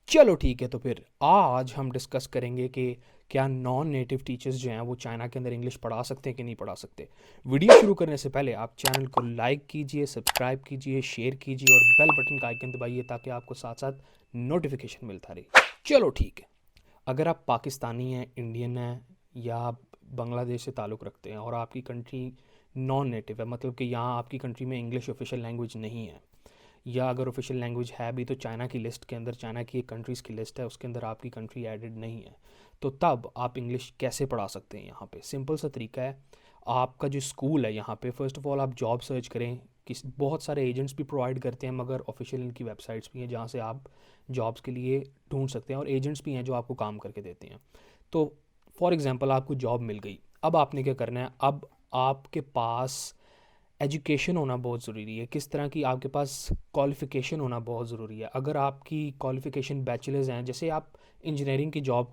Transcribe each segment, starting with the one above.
चलो ठीक है, तो फिर आज हम डिस्कस करेंगे कि क्या नॉन नेटिव टीचर्स जो हैं वो चाइना के अंदर इंग्लिश पढ़ा सकते हैं कि नहीं पढ़ा सकते। वीडियो शुरू करने से पहले आप चैनल को लाइक कीजिए, सब्सक्राइब कीजिए, शेयर कीजिए और बेल बटन का आइकन दबाइए ताकि आपको साथ साथ नोटिफिकेशन मिलता रहे। चलो ठीक है, अगर आप पाकिस्तानी हैं, इंडियन हैं या आप बांग्लादेश से ताल्लुक़ रखते हैं और आपकी कंट्री नॉन नेटिव है, मतलब कि यहाँ आपकी कंट्री में इंग्लिश ऑफिशियल लैंग्वेज नहीं है, या अगर ऑफिशियल लैंग्वेज है भी तो चाइना की लिस्ट के अंदर, चाइना की एक कंट्रीज़ की लिस्ट है उसके अंदर आपकी कंट्री एडेड नहीं है, तो तब आप इंग्लिश कैसे पढ़ा सकते हैं। यहाँ पे सिंपल सा तरीका है। आपका जो स्कूल है यहाँ पे, फ़र्स्ट ऑफ ऑल आप जॉब सर्च करें। किस बहुत सारे एजेंट्स भी प्रोवाइड करते हैं, मगर ऑफिशियल इनकी वेबसाइट्स भी हैं जहाँ से आप जॉब्स के लिए ढूंढ सकते हैं, और एजेंट्स भी हैं जो आपको काम करके देते हैं। तो फॉर एग्ज़ाम्पल आपको जॉब मिल गई, अब आपने क्या करना है, अब आपके पास एजुकेशन होना बहुत ज़रूरी है। किस तरह की, आपके पास क्वालिफ़िकेशन होना बहुत ज़रूरी है। अगर आपकी क्वालिफ़िकेशन बैचलर्स हैं, जैसे आप इंजीनियरिंग की जॉब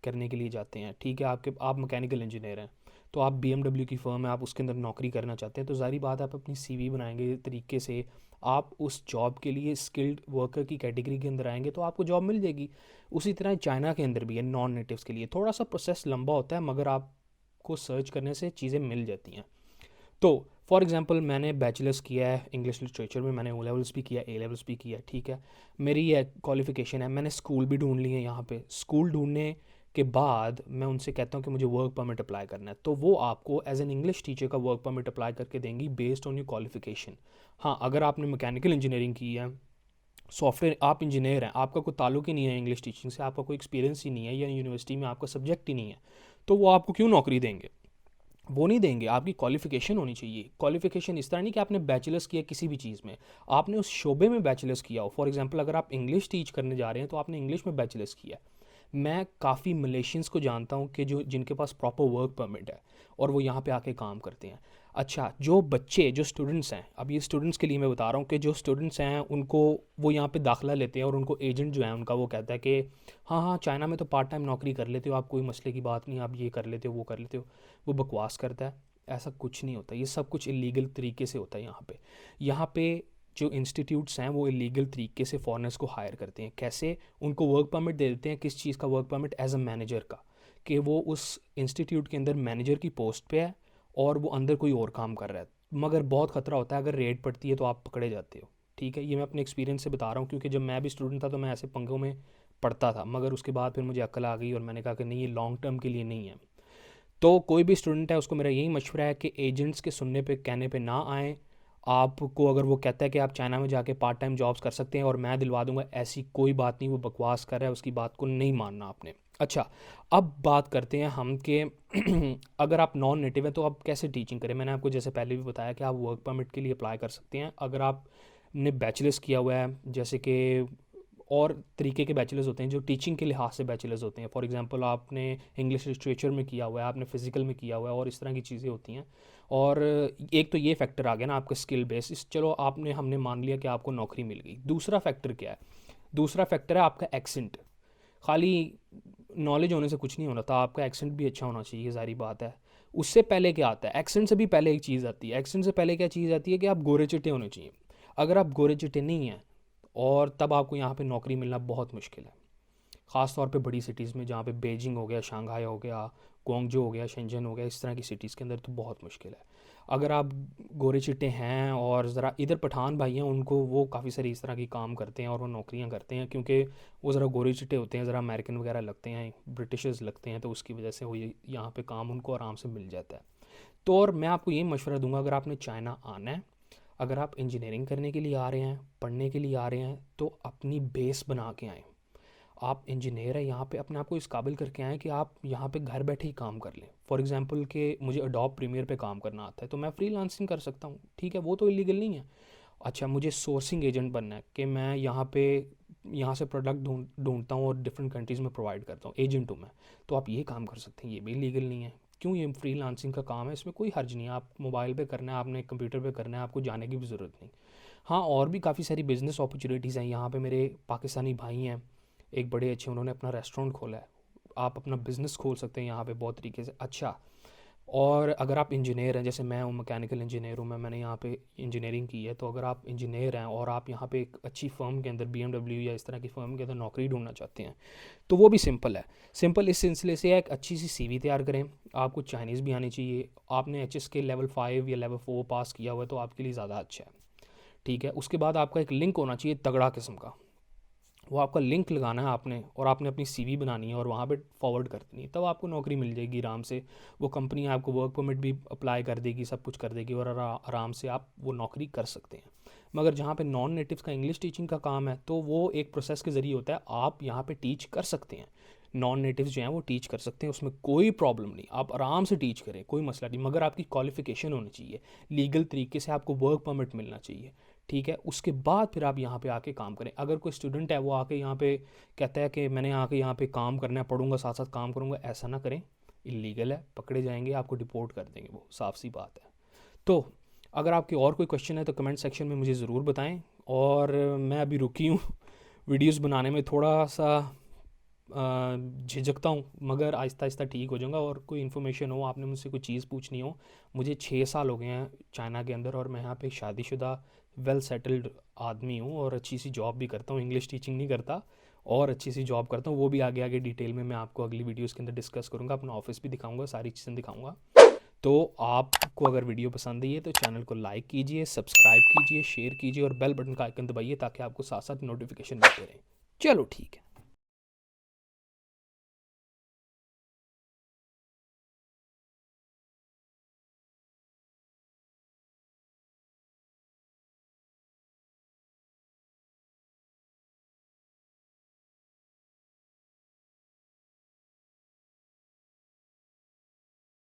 करने के लिए जाते हैं, ठीक है, आप मैकेनिकल इंजीनियर हैं, तो आप BMW की फ़र्म है, आप उसके अंदर नौकरी करना चाहते हैं, तो ज़ाहिर बात है आप अपनी CV बनाएंगे तरीके से, आप उस जॉब के लिए स्किल्ड वर्कर की कैटेगरी के अंदर आएंगे तो आपको जॉब मिल जाएगी। उसी तरह चाइना के अंदर भी है नॉन नेटिव्स के लिए, थोड़ा सा प्रोसेस लंबा होता है मगर आपको सर्च करने से चीज़ें मिल जाती हैं। तो फॉर एग्ज़ाम्पल मैंने बैचलर्स किया है इंग्लिश लिटरेचर में, मैंने ओ लेवल्स भी किया, ए लेवल्स भी किया, ठीक है, मेरी ये क्वालिफ़िकेशन है। मैंने स्कूल भी ढूंढ लिए यहाँ पे। स्कूल ढूंढने के बाद मैं उनसे कहता हूँ कि मुझे वर्क परमिट अप्लाई करना है, तो वो आपको एज एन इंग्लिश टीचर का वर्क परमिट अप्लाई करके देंगी बेस्ड ऑन योर क्वालिफ़िकेशन। हाँ, अगर आपने मैकेनिकल इंजीनियरिंग की है, सॉफ्टवेयर, आप इंजीनियर हैं, आपका कोई ताल्लुक ही नहीं है इंग्लिश टीचिंग से, आपका कोई एक्सपीरियंस ही नहीं है, या यूनिवर्सिटी में आपका सब्जेक्ट ही नहीं है, तो वो आपको क्यों नौकरी देंगे? वो नहीं देंगे। आपकी क्वालिफ़िकेशन होनी चाहिए। क्वालिफ़िकेशन इस तरह नहीं कि आपने बैचलर्स किया किसी भी चीज़ में, आपने उस शोबे में बैचलर्स किया हो। फॉर एग्जांपल अगर आप इंग्लिश टीच करने जा रहे हैं तो आपने इंग्लिश में बैचलर्स किया है। मैं काफ़ी मलेशियंस को जानता हूँ कि जो जिनके पास प्रॉपर वर्क परमिट है और वो यहाँ पे आके काम करते हैं। अच्छा, जो बच्चे, जो स्टूडेंट्स हैं, अब ये स्टूडेंट्स के लिए मैं बता रहा हूँ कि जो स्टूडेंट्स हैं उनको, वो यहाँ पे दाखिला लेते हैं और उनको एजेंट जो है उनका वो कहता है कि हाँ हाँ, चाइना में तो पार्ट टाइम नौकरी कर लेते हो आप, कोई मसले की बात नहीं, आप ये कर लेते हो वो कर लेते हो। वो बकवास करता है। ऐसा कुछ नहीं होता, ये सब कुछ इलीगल तरीके से होता है यहाँ पे। यहाँ पे जो इंस्टीट्यूट्स हैं वो इलीगल तरीके से फॉरेनर्स को हायर करते हैं। कैसे? उनको वर्क परमिट दे देते हैं। किस चीज़ का work permit? As a manager का, कि वो उस इंस्टीट्यूट के अंदर मैनेजर की पोस्ट पे है और वो अंदर कोई और काम कर रहा है। मगर बहुत ख़तरा होता है, अगर रेड पड़ती है तो आप पकड़े जाते हो। ठीक है, ये मैं अपने एक्सपीरियंस से बता रहा हूँ, क्योंकि जब मैं भी स्टूडेंट था तो मैं ऐसे पंगों में पढ़ता था, मगर उसके बाद फिर मुझे अक्ल आ गई और मैंने कहा कि नहीं, ये लॉन्ग टर्म के लिए नहीं है। तो कोई भी स्टूडेंट है उसको मेरा यही मशवरा है कि एजेंट्स के सुनने पे, कहने पे ना आएँ। आपको अगर वो कहता है कि आप चाइना में जाके पार्ट टाइम जॉब्स कर सकते हैं और मैं दिलवा दूंगा, ऐसी कोई बात नहीं। वो बकवास कर रहा है, उसकी बात को नहीं मानना आपने। अच्छा, अब बात करते हैं हम कि अगर आप नॉन नेटिव हैं तो आप कैसे टीचिंग करें। मैंने आपको जैसे पहले भी बताया कि आप वर्क परमिट के लिए अप्लाई कर सकते हैं अगर आपने बैचलर्स किया हुआ है, जैसे कि और तरीके के बैचलर्स होते हैं जो टीचिंग के लिहाज से बैचलर्स होते हैं। फॉर एग्जांपल आपने इंग्लिश लिटरेचर में किया हुआ है, आपने फिजिकल में किया हुआ है, और इस तरह की चीज़ें होती हैं। और एक तो ये फैक्टर आ गया ना आपका स्किल बेसिस, चलो आपने, हमने मान लिया कि आपको नौकरी मिल गई। दूसरा फैक्टर क्या है? दूसरा फैक्टर है आपका एक्सेंट। खाली नॉलेज होने से कुछ नहीं होना था, आपका एक्सेंट भी अच्छा होना चाहिए, सारी बात है। उससे पहले क्या आता है? एक्सेंट से भी पहले एक चीज़ आती है। एक्सेंट से पहले क्या चीज़ आती है कि आप गोरे चिट्टे होने चाहिए। अगर आप गोरे चिट्टे नहीं हैं, और तब आपको यहाँ पे नौकरी मिलना बहुत मुश्किल है। ख़ास तौर पे बड़ी सिटीज़ में, जहाँ पे बीजिंग हो गया, शंघाई हो गया, ग्वांगझो हो गया, शेंजन हो गया, इस तरह की सिटीज़ के अंदर तो बहुत मुश्किल है। अगर आप गोरे चिट्टे हैं और ज़रा इधर पठान भाई हैं, उनको वो काफ़ी सारी इस तरह की काम करते हैं और वो नौकरियां करते हैं, क्योंकि वो ज़रा गोरे चिट्टे होते हैं, ज़रा अमेरिकन वगैरह लगते हैं, ब्रिटिशर्स लगते हैं, तो उसकी वजह से वो यहाँ पे काम उनको आराम से मिल जाता है। तो और मैं आपको ये मशवरा दूंगा, अगर आपने चाइना आना है, अगर आप इंजीनियरिंग करने के लिए आ रहे हैं, पढ़ने के लिए आ रहे हैं, तो अपनी बेस बना के आएँ। आप इंजीनियर हैं यहाँ पे, अपने आप को इस काबिल करके आएँ कि आप यहाँ पे घर बैठे ही काम कर लें। फॉर एग्जांपल कि मुझे अडोब प्रीमियर पे काम करना आता है तो मैं फ्रीलांसिंग कर सकता हूँ, ठीक है, वो तो इलीगल नहीं है। अच्छा, मुझे सोर्सिंग एजेंट बनना है कि मैं यहाँ पे, यहाँ से प्रोडक्ट ढूंढता हूँ और डिफरेंट कंट्रीज़ में प्रोवाइड करता हूँ, एजेंट हूँ मैं, तो आप ये काम कर सकते हैं, ये भी लीगल नहीं है। क्यों? ये फ्रीलांसिंग का काम है, इसमें कोई हर्ज नहीं है। आप मोबाइल पे करना है, आपने कंप्यूटर पे करना है, आपको जाने की भी ज़रूरत नहीं। हाँ, और भी काफ़ी सारी बिज़नेस अपॉर्चुनिटीज़ हैं यहाँ पे। मेरे पाकिस्तानी भाई हैं एक बड़े अच्छे, उन्होंने अपना रेस्टोरेंट खोला है। आप अपना बिज़नेस खोल सकते हैं यहाँ पे बहुत तरीके से। अच्छा, और अगर आप इंजीनियर हैं, जैसे मैं हूँ मैकेनिकल इंजीनियर हूँ, मैंने यहाँ पे इंजीनियरिंग की है, तो अगर आप इंजीनियर हैं और आप यहाँ पे एक अच्छी फ़र्म के अंदर BMW या इस तरह की फ़र्म के अंदर नौकरी ढूंढना चाहते हैं, तो वो भी सिंपल है। सिंपल इस सिलसिले से है, एक अच्छी सी CV तैयार करें। आपको चाइनीज़ भी आनी चाहिए। आपने HSK लेवल 5 या लेवल 4 पास किया हुआ है तो आपके लिए ज़्यादा अच्छा है, ठीक है। उसके बाद आपका एक लिंक होना चाहिए तगड़ा किस्म का। वो आपका लिंक लगाना है आपने, और आपने अपनी CV बनानी है और वहाँ पे फॉरवर्ड कर देनी है, तब आपको नौकरी मिल जाएगी आराम से। वो कंपनी आपको वर्क परमिट भी अप्लाई कर देगी, सब कुछ कर देगी, और आराम से आप वो नौकरी कर सकते हैं। मगर जहाँ पे नॉन नेटिव्स का इंग्लिश टीचिंग का काम है, तो वो एक प्रोसेस के ज़रिए होता है। आप यहाँ पे टीच कर सकते हैं, नॉन नेटिव्स जो हैं वो टीच कर सकते हैं, उसमें कोई प्रॉब्लम नहीं, आप आराम से टीच करें, कोई मसला नहीं। मगर आपकी क्वालिफ़िकेशन होनी चाहिए, लीगल तरीके से आपको वर्क परमिट मिलना चाहिए, ठीक है। उसके बाद फिर आप यहाँ पे आके काम करें। अगर कोई स्टूडेंट है वो आके यहाँ पे कहता है कि मैंने आके यहाँ पे काम करना है, पढ़ूंगा साथ साथ काम करूँगा, ऐसा ना करें, इलीगल है, पकड़े जाएंगे, आपको डिपोर्ट कर देंगे, वो साफ सी बात है। तो अगर आपके और कोई क्वेश्चन है तो कमेंट सेक्शन में मुझे ज़रूर बताएं। और मैं अभी रुकी हूँ वीडियोस बनाने में, थोड़ा सा झिझकता हूँ, मगर आहिस्ता आहिस्ता ठीक हो जाऊँगा। और कोई इन्फॉर्मेशन हो, आपने मुझसे कोई चीज़ पूछनी हो, मुझे 6 साल हो गए हैं चाइना के अंदर, और मैं यहाँ पे शादीशुदा वेल सेटल्ड आदमी हूँ, और अच्छी सी जॉब भी करता हूँ, इंग्लिश टीचिंग नहीं करता, और अच्छी सी जॉब करता हूँ। वो भी आगे आगे डिटेल में मैं आपको अगली वीडियोज़ के अंदर डिस्कस करूँगा, अपना ऑफिस भी दिखाऊँगा, सारी चीज़ें दिखाऊँगा। तो आपको अगर वीडियो पसंद आई है तो चैनल को लाइक कीजिए, सब्सक्राइब कीजिए, शेयर कीजिए, और बेल बटन का आइकन दबाइए, ताकि आपको साथ साथ नोटिफिकेशन मिलते रहे। चलो ठीक है।